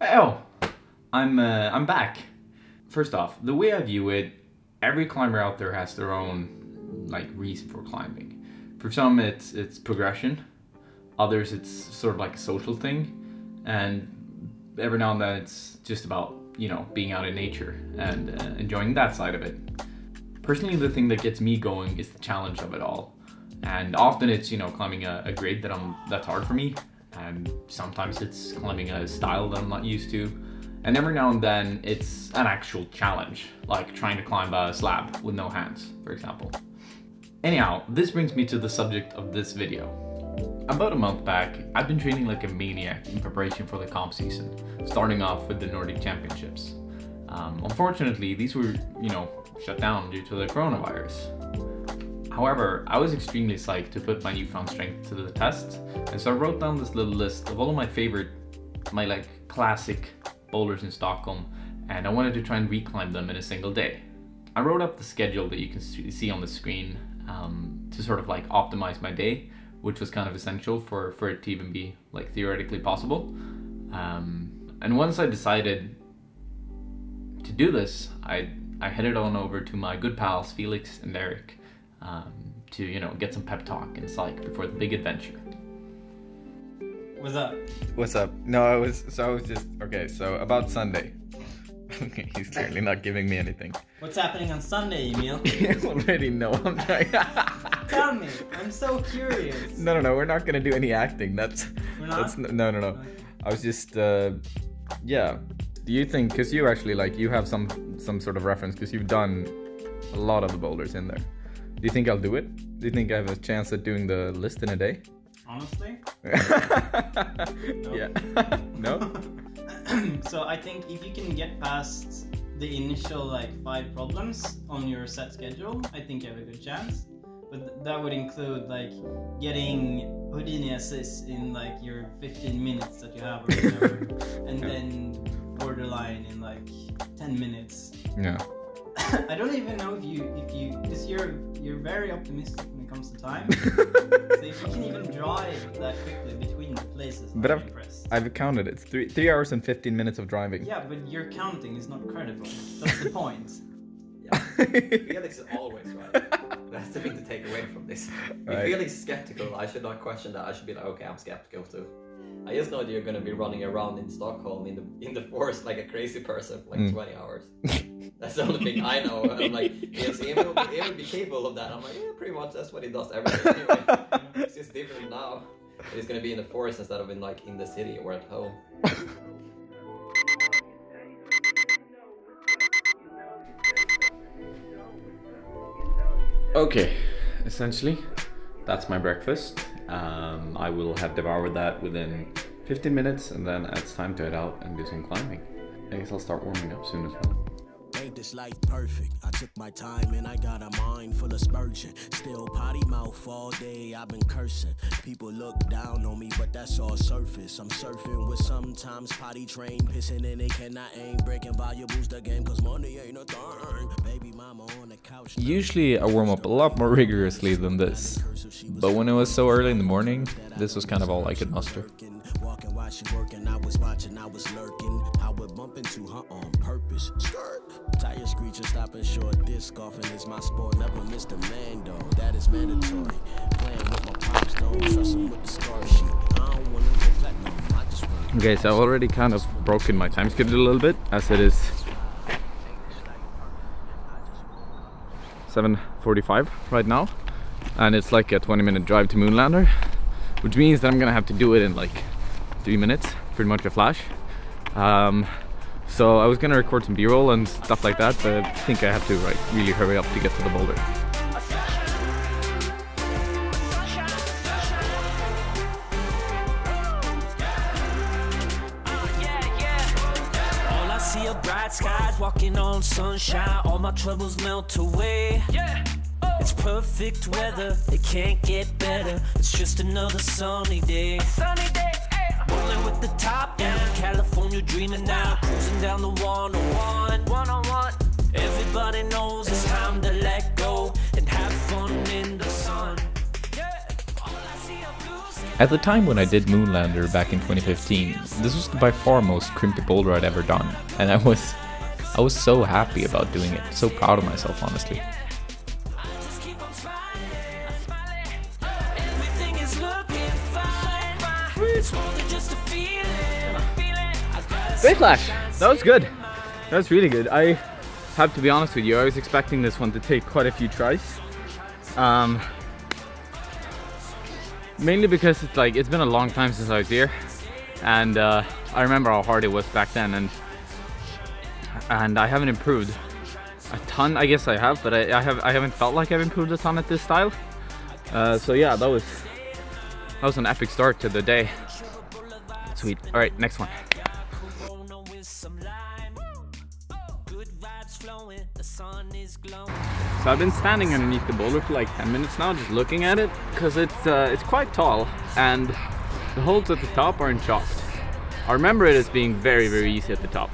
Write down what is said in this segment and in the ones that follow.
Oh, I'm back. First off, the way I view it, every climber out there has their own like reason for climbing. For some, it's progression. Others, it's sort of like a social thing, and every now and then it's just about, you know, being out in nature and enjoying that side of it. Personally, the thing that gets me going is the challenge of it all, and often it's, you know, climbing a grade that's hard for me, and sometimes it's climbing a style that I'm not used to, and every now and then it's an actual challenge, like trying to climb a slab with no hands, for example. Anyhow, this brings me to the subject of this video. About a month back, I've been training like a maniac in preparation for the comp season, starting off with the Nordic Championships. Unfortunately, these were, you know, shut down due to the coronavirus. However, I was extremely psyched to put my newfound strength to the test, and so I wrote down this little list of all of my like classic boulders in Stockholm, and I wanted to try and reclimb them in a single day. I wrote up the schedule that you can see on the screen to sort of like optimize my day, which was kind of essential for it to even be like theoretically possible. And once I decided to do this, I headed on over to my good pals Felix and Eric to, you know, get some pep talk and psych before the big adventure. What's up? What's up? No, I was just okay. So about Sunday, he's clearly not giving me anything. What's happening on Sunday, Emil? You already know. I'm trying. Tell me. I'm so curious. No, we're not gonna do any acting. We're not. No. Okay. I was just yeah. Do you think, because you actually like, you have some sort of reference because you've done a lot of the boulders in there. Do you think I'll do it? Do you think I have a chance at doing the list in a day? Honestly? No. Yeah. No? So I think if you can get past the initial like 5 problems on your set schedule, I think you have a good chance. But that would include like getting Houdini assist in like your 15 minutes that you have or whatever, and then borderline in like 10 minutes. Yeah. I don't even know if you because you're very optimistic when it comes to time. So if you can even drive that quickly between the places, But I'm impressed. I've counted. It's 3 hours and 15 minutes of driving. Yeah, but your counting is not credible. That's the point. Yeah. Felix is always right. That's the thing to take away from this. Right. If Felix is skeptical, I should not question that. I should be like, okay, I'm skeptical too. I just know that you're gonna be running around in Stockholm in the forest like a crazy person for like 20 hours. That's the only thing I know. And I'm like, yes, Emil would be capable of that. I'm like, yeah, pretty much that's what he does every day anyway. It's just different now. He's gonna be in the forest instead of in the city or at home. Okay, essentially, that's my breakfast. I will have devoured that within 15 minutes, and then it's time to head out and do some climbing. I guess I'll start warming up soon as well. Made this life perfect. I took my time and I got a mind full of spurgeon. Still potty mouth all day, I've been cursing. People look down on me, but that's all surface. I'm surfing with sometimes potty train, pissing and they cannot aim. Breaking valuables the game, cause money ain't a thing. Baby mama on the couch. Usually I warm up a lot more rigorously than this, but when it was so early in the morning, this was kind of all I could muster. Walking while she working, I was watching, I was lurking. I would bump into her on purpose. Skirt. Tire screeching, stopping short. Disc golfing is my sport. Never missed a man though. That is mandatory. Playing with my pops, don't trust him with the scar sheet. I don't want to go platinum. I just want. Okay, so I've already kind of broken my time schedule a little bit, as it is 7:45 right now, and it's like a 20-minute drive to Moonlander, which means that I'm gonna have to do it in like 3 minutes, pretty much a flash. So I was gonna record some B-roll and stuff like that, but I think I have to like really hurry up to get to the boulder. All I see are bright skies, walking on sunshine. All my troubles melt away. It's perfect weather, it can't get better. It's just another sunny day. Rolling with the top down, California dreaming now. Cruising down the 101. Everybody knows it's time to let go and have fun in the sun. All I see are blue skies. At the time when I did Moonlander back in 2015, this was by far most crimpy boulder I'd ever done, and I was so happy about doing it, so proud of myself, honestly. Great flash! That was good. That was really good. I have to be honest with you, I was expecting this one to take quite a few tries. Mainly because it's been a long time since I was here, and I remember how hard it was back then, and I haven't improved a ton. I guess I have, but I haven't felt like I've improved a ton at this style. So yeah, that was an epic start to the day. Sweet. All right, next one. So I've been standing underneath the boulder for like 10 minutes now, just looking at it, because it's quite tall, and the holes at the top aren't chalked. I remember it as being very, very easy at the top,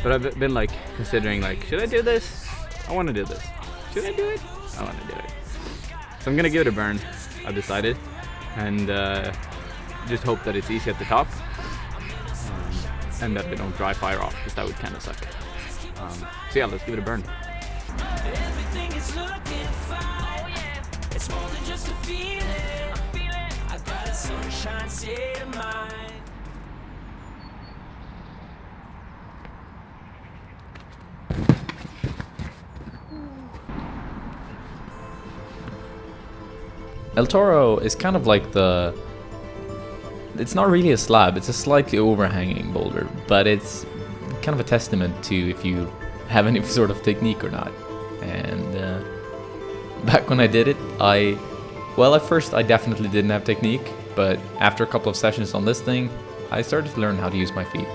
but I've been like considering, like, should I do this? I want to do this. Should I do it? I want to do it. So I'm gonna give it a burn, I've decided, and just hope that it's easy at the top, and that they don't dry fire off, because that would kind of suck. So yeah, let's give it a burn. Everything is looking fine, yeah. It's more than just a feeling. I got a sunshine state of mind. El Toro is kind of like it's not really a slab, it's a slightly overhanging boulder, but it's kind of a testament to if you have any sort of technique or not. And back when I did it, well, at first I definitely didn't have technique, but after a couple of sessions on this thing, I started to learn how to use my feet.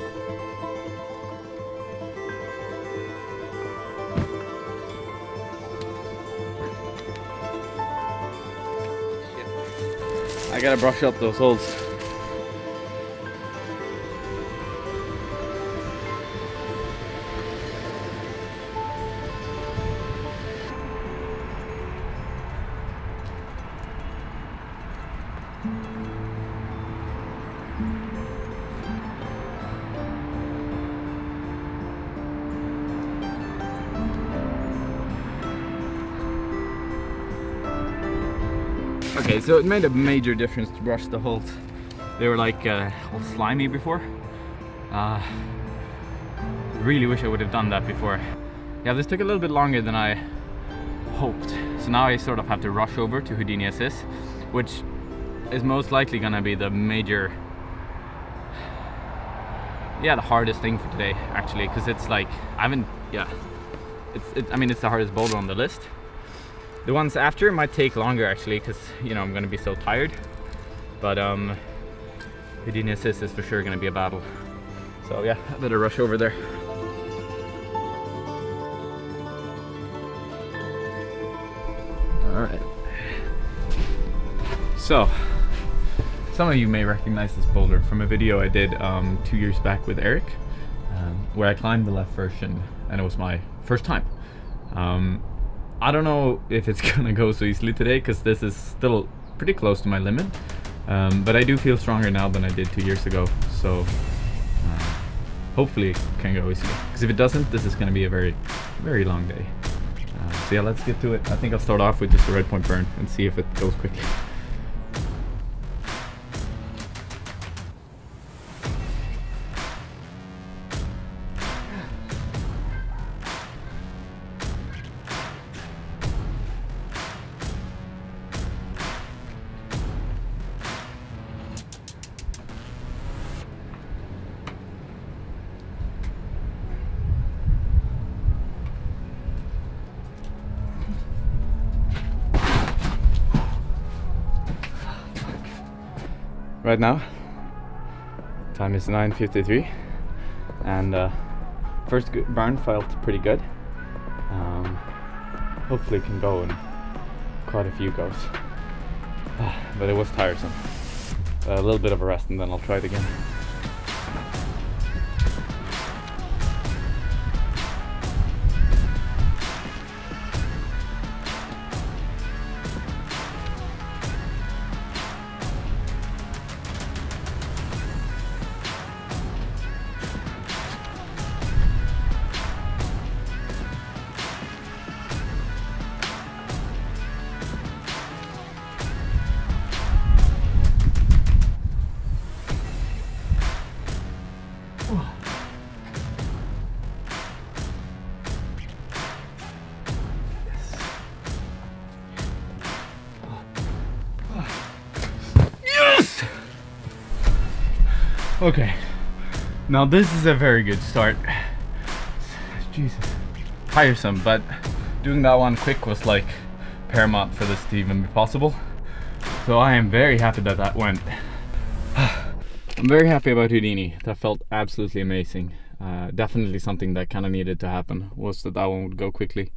I gotta brush up those holes. Okay, so it made a major difference to brush the holes. They were like all slimy before. Really wish I would have done that before. Yeah, this took a little bit longer than I hoped. So now I sort of have to rush over to Houdini Assist, which is most likely gonna be the major, the hardest thing for today, actually, because it's like, I mean, it's the hardest boulder on the list. The ones after might take longer, actually, because, you know, I'm gonna be so tired. But Houdini Assist is for sure gonna be a battle. So yeah, I better rush over there. All right. So, some of you may recognize this boulder from a video I did 2 years back with Eric, where I climbed the left version, and it was my first time. I don't know if it's gonna go so easily today, because this is still pretty close to my limit, but I do feel stronger now than I did 2 years ago, so hopefully it can go easily, because if it doesn't, this is gonna be a very, very long day. So yeah, let's get to it. I think I'll start off with just a red point burn and see if it goes quickly. Right now, time is 9:53, and first burn felt pretty good. Hopefully it can go in quite a few goes, but it was tiresome. A little bit of a rest and then I'll try it again. Yes! Okay, now this is a very good start. Jesus, tiresome, but doing that one quick was like paramount for this to even be possible. So I am very happy that that went. I'm very happy about Houdini. That felt absolutely amazing. Definitely something that kind of needed to happen, was that one would go quickly.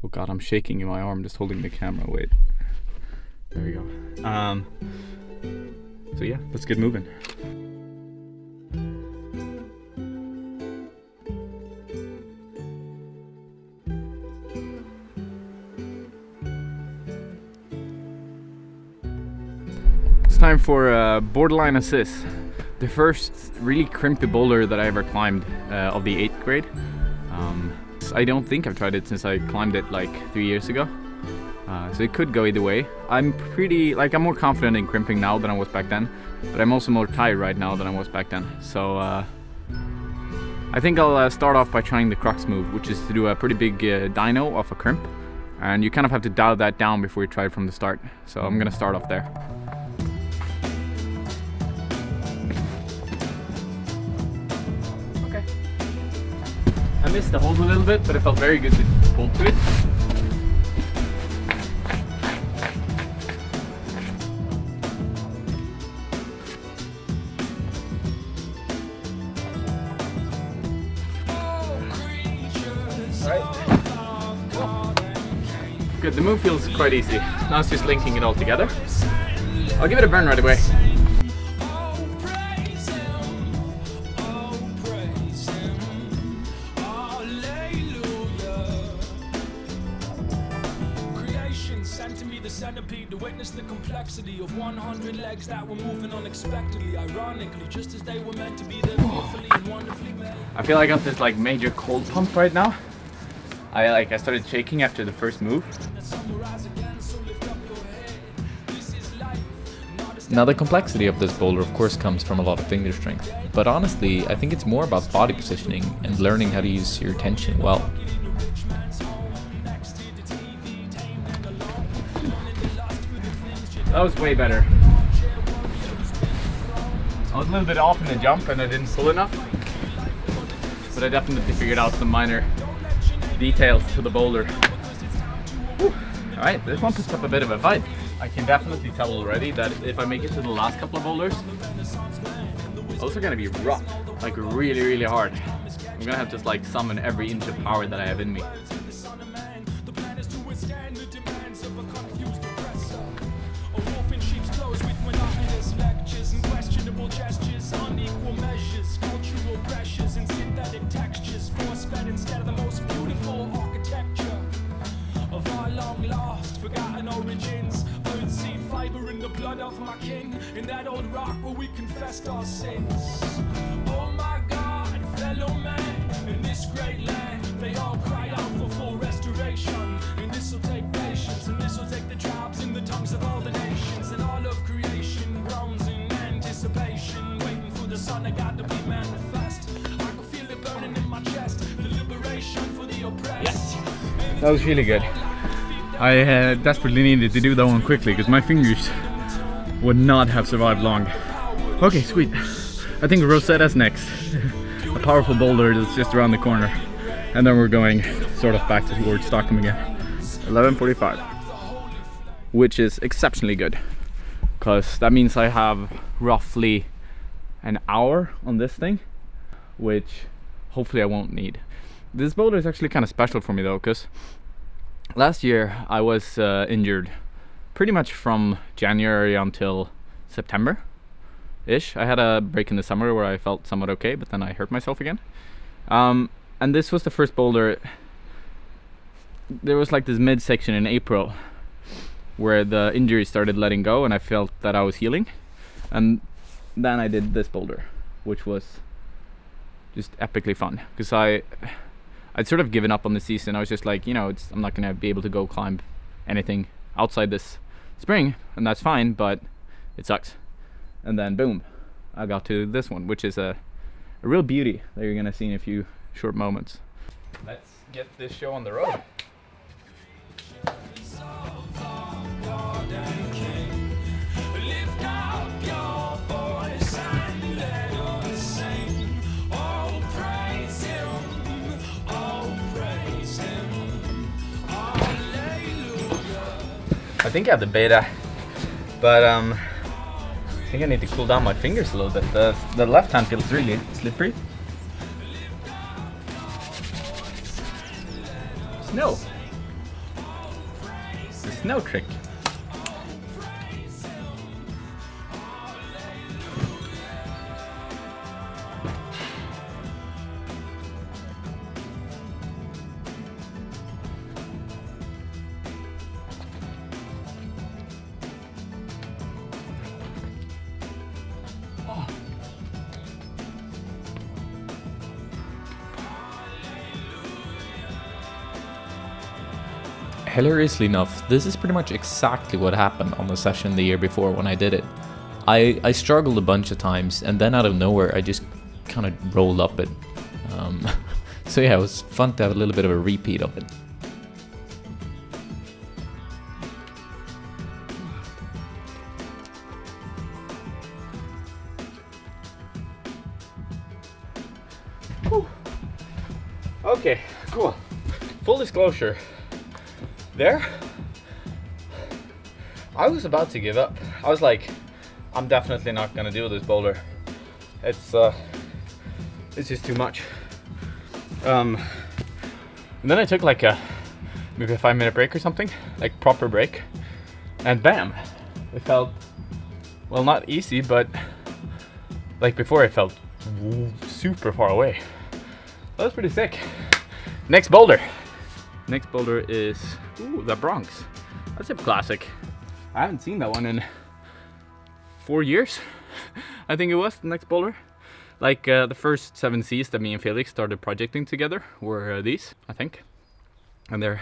Oh god, I'm shaking in my arm just holding the camera. Wait, there we go. So yeah, let's get moving. It's time for Borderline Assist. The first really crimpy boulder that I ever climbed of the 8th grade. I don't think I've tried it since I climbed it like 3 years ago. So it could go either way. I'm I'm more confident in crimping now than I was back then, but I'm also more tired right now than I was back then. So I think I'll start off by trying the crux move, which is to do a pretty big dyno off a crimp. And you kind of have to dial that down before you try it from the start. So I'm gonna start off there. Okay. I missed the hold a little bit, but it felt very good to hold to it. Good, the move feels quite easy. Now it's just linking it all together. I'll give it a burn right away. Sent to me the centipede to witness the complexity of 100 legs that were moving unexpectedly, ironically, just as they were meant to be there, fearfully and wonderfully made. I feel like I got this like major cold pump right now. I started shaking after the first move. Now the complexity of this boulder of course comes from a lot of finger strength, but honestly I think it's more about body positioning and learning how to use your tension well. That was way better. I was a little bit off in the jump and I didn't pull enough, but I definitely figured out some minor details to the boulder. Alright, this one puts up a bit of a fight. I can definitely tell already that if I make it to the last couple of boulders, those are gonna be rough, like really, really hard. I'm gonna have to like summon every inch of power that I have in me. Blood of my king in that old rock where we confessed our sins. Oh my God, fellow man, in this great land, they all cry out for full restoration. And this will take patience, and this will take the tribes in the tongues of all the nations. And all of creation groans in anticipation, waiting for the Son of God to be manifest. I can feel it burning in my chest, the liberation for the oppressed. Yes. That was really good. I desperately needed to do that one quickly because my fingers would not have survived long. Okay, sweet. I think Rosetta's next. A powerful boulder that's just around the corner. And then we're going sort of back towards Stockholm again. 11:45. Which is exceptionally good. Because that means I have roughly an hour on this thing. Which hopefully I won't need. This boulder is actually kind of special for me though, because last year I was injured pretty much from January until September-ish. I had a break in the summer where I felt somewhat okay, but then I hurt myself again. And this was the first boulder. There was like this midsection in April where the injury started letting go and I felt that I was healing. And then I did this boulder, which was just epically fun. Because I'd sort of given up on the season. I was just like, you know, I'm not gonna be able to go climb anything outside this spring, and that's fine, but it sucks. And then boom, I got to this one, which is a a real beauty that you're gonna see in a few short moments. Let's get this show on the road. I think I have the beta, but I think I need to cool down my fingers a little bit. The left hand feels really slippery. Snow. The snow trick. Hilariously enough, this is pretty much exactly what happened on the session the year before when I did it. I struggled a bunch of times, and then out of nowhere I just kind of rolled up it. So yeah, it was fun to have a little bit of a repeat of it. Okay, cool. Full disclosure. There, I was about to give up. I was like, I'm definitely not gonna do this boulder. It's just too much. And then I took like maybe a 5-minute break or something, like proper break, and bam, it felt, well, not easy, but like before it felt super far away. That was pretty sick. Next boulder. Next boulder is, ooh, the Bronx. That's a classic. I haven't seen that one in 4 years. I think it was the next boulder. Like the first 7 Cs that me and Felix started projecting together were these, I think. And it's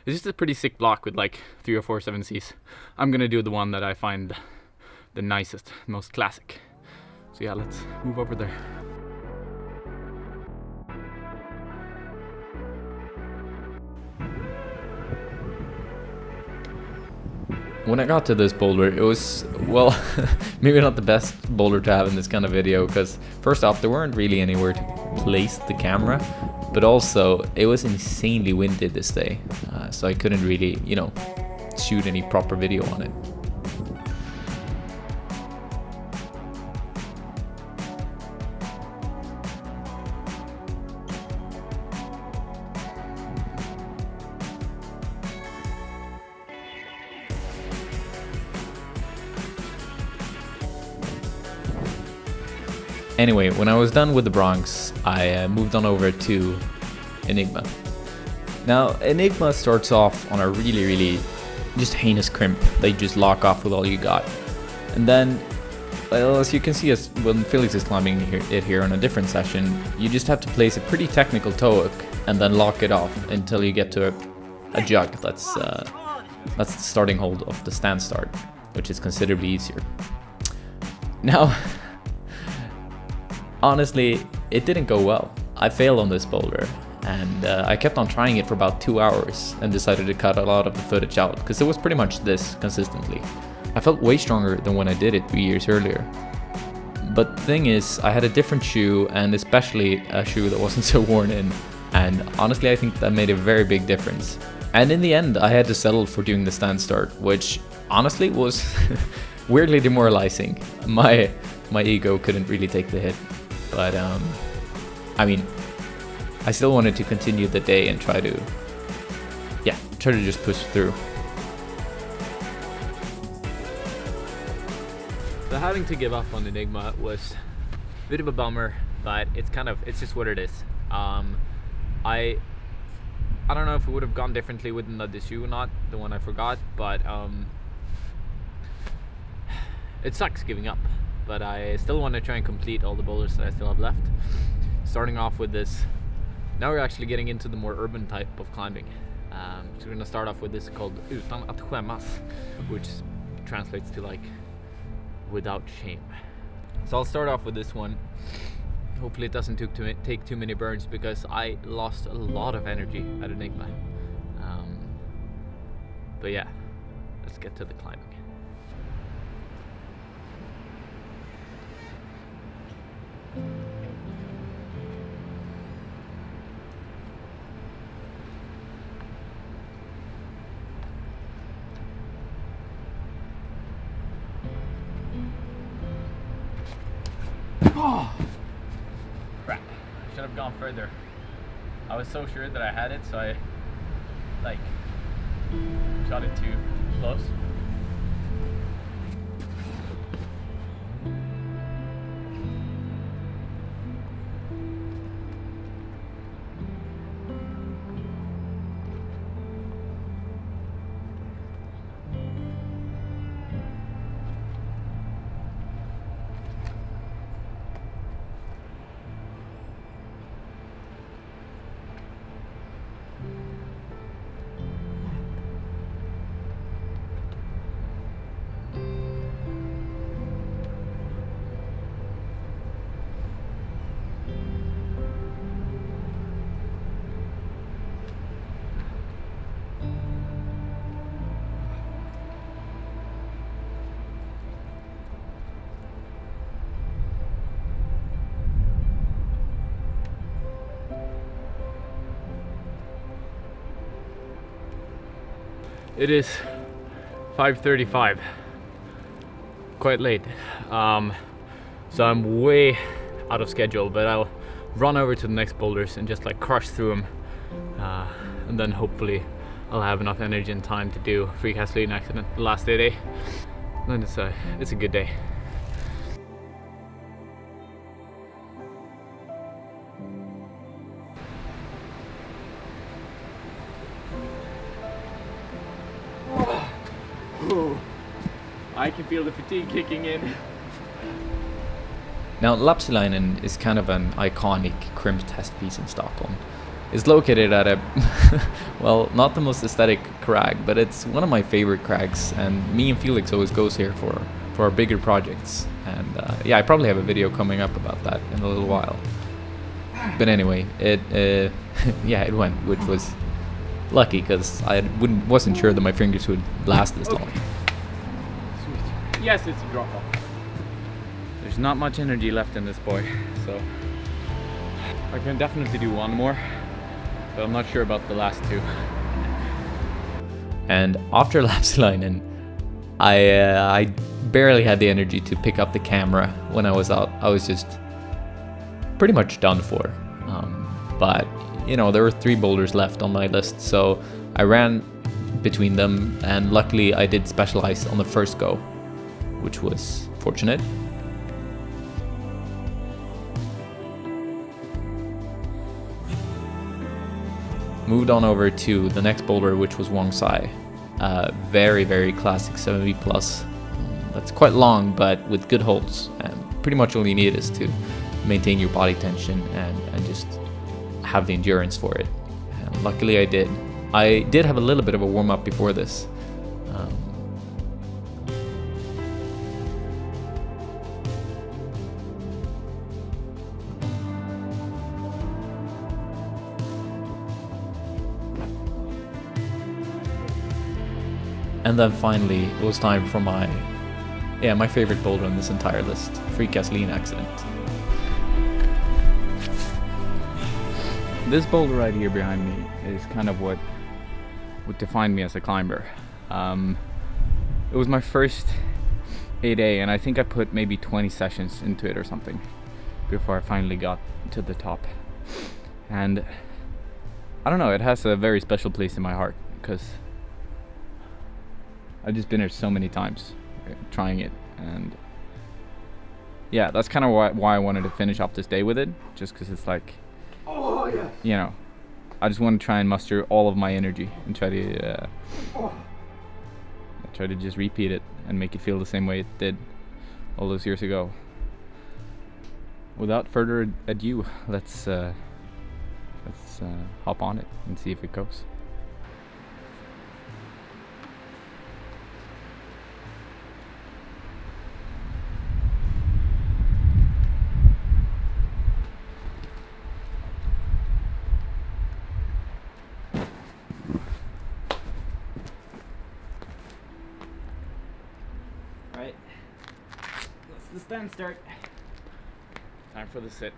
just a pretty sick block with like 3 or 4 7 Cs. I'm gonna do the one that I find the nicest, most classic. So yeah, let's move over there. When I got to this boulder, it was, well, maybe not the best boulder to have in this kind of video, because first off, there weren't really anywhere to place the camera, but also it was insanely windy this day, so I couldn't really, you know, shoot any proper video on it. Anyway, when I was done with the Bronx, I moved on over to Enigma. Now, Enigma starts off on a really just heinous crimp that you just lock off with all you got. And then, well, as you can see, when Felix is climbing it here on a different session, you just have to place a pretty technical toe hook and then lock it off until you get to a jug. That's the starting hold of the stand start, which is considerably easier. Now, honestly, it didn't go well. I failed on this boulder, and I kept on trying it for about 2 hours and decided to cut a lot of the footage out because it was pretty much this consistently. I felt way stronger than when I did it 3 years earlier. But the thing is, I had a different shoe, and especially a shoe that wasn't so worn in, and honestly I think that made a very big difference. And in the end I had to settle for doing the stand start, which honestly was weirdly demoralizing. My ego couldn't really take the hit. But I mean, I still wanted to continue the day and try to just push through. So having to give up on Enigma was a bit of a bummer, but it's just what it is. I don't know if it would have gone differently with the shoe or not, the one I forgot, but it sucks giving up. But I still want to try and complete all the boulders that I still have left. Starting off with this, now we're actually getting into the more urban type of climbing. So we're gonna start off with this called Utan att skämmas, which translates to like without shame. So I'll start off with this one. Hopefully it doesn't take too many burns, because I lost a lot of energy at Enigma. But yeah, let's get to the climbing. Oh, crap. Should have gone further. I was so sure that I had it, so I like shot it too close. It is 5:35, quite late, so I'm way out of schedule, but I'll run over to the next boulders and just like crush through them, and then hopefully I'll have enough energy and time to do Free Cast Lean Accident the last day. Then it's a good day. I can feel the fatigue kicking in. Now, Lapsilainen is kind of an iconic crimp test piece in Stockholm. It's located at a, well, not the most aesthetic crag, but it's one of my favorite crags, and me and Felix always goes here for our bigger projects. And yeah, I probably have a video coming up about that in a little while. But anyway, it yeah, it went, which was lucky because I wasn't sure that my fingers would last this long. Sweet. Yes, it's a drop off. There's not much energy left in this boy, so I can definitely do one more, but I'm not sure about the last two. And after Lapsilainen, I barely had the energy to pick up the camera when I was out. I was just pretty much done for. But you know, there were 3 boulders left on my list, so I ran between them, and luckily I did specialize on the first go, which was fortunate. Moved on over to the next boulder, which was Wongsai. Very, very classic 7V plus. That's quite long, but with good holds, and pretty much all you need is to maintain your body tension and just have the endurance for it. And luckily I did. I did have a little bit of a warm-up before this. And then finally it was time for my favorite boulder on this entire list, Free Cast Lean Accident. This boulder right here behind me is kind of what defined me as a climber. It was my first 8A, and I think I put maybe 20 sessions into it or something before I finally got to the top. And I don't know, it has a very special place in my heart because I've just been here so many times trying it, and yeah, that's kind of why I wanted to finish off this day with it, just because it's like, you know, I just want to try and muster all of my energy and try to just repeat it and make it feel the same way it did all those years ago. Without further ado, let's hop on it and see if it goes. stand start. Time for the sit.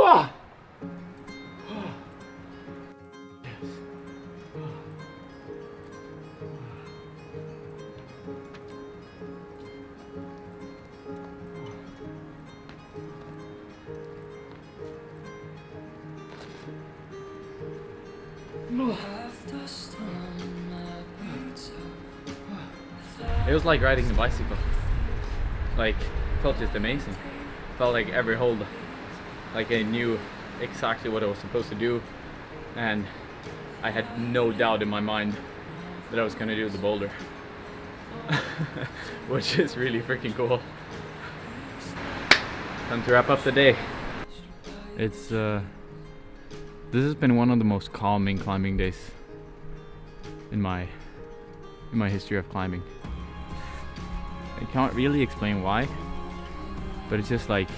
Ah! It was like riding a bicycle. Like, felt just amazing. Felt like every hold, like I knew exactly what I was supposed to do, and I had no doubt in my mind that I was gonna do the boulder. Which is really freaking cool. Time to wrap up the day. It's this has been one of the most calming climbing days in my history of climbing. I can't really explain why, but it's just like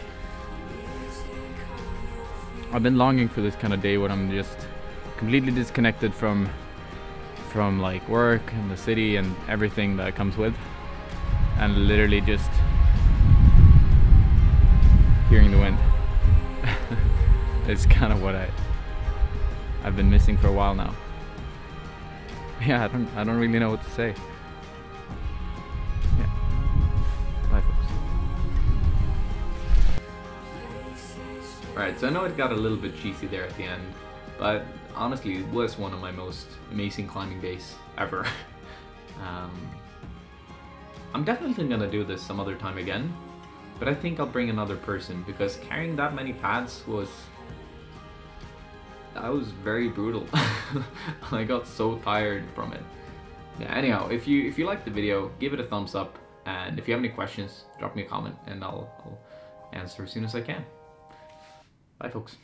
I've been longing for this kind of day when I'm just completely disconnected from like work and the city and everything that comes with, and literally just hearing the wind. It's kind of what I've been missing for a while now. Yeah, I don't really know what to say. Yeah. Bye, folks. Right, so I know it got a little bit cheesy there at the end, but honestly it was one of my most amazing climbing days ever. I'm definitely gonna do this some other time again, but I think I'll bring another person, because carrying that many pads was very brutal. I got so tired from it. Yeah, anyhow, if you liked the video, give it a thumbs up, and if you have any questions, drop me a comment and I'll answer as soon as I can. Bye, folks.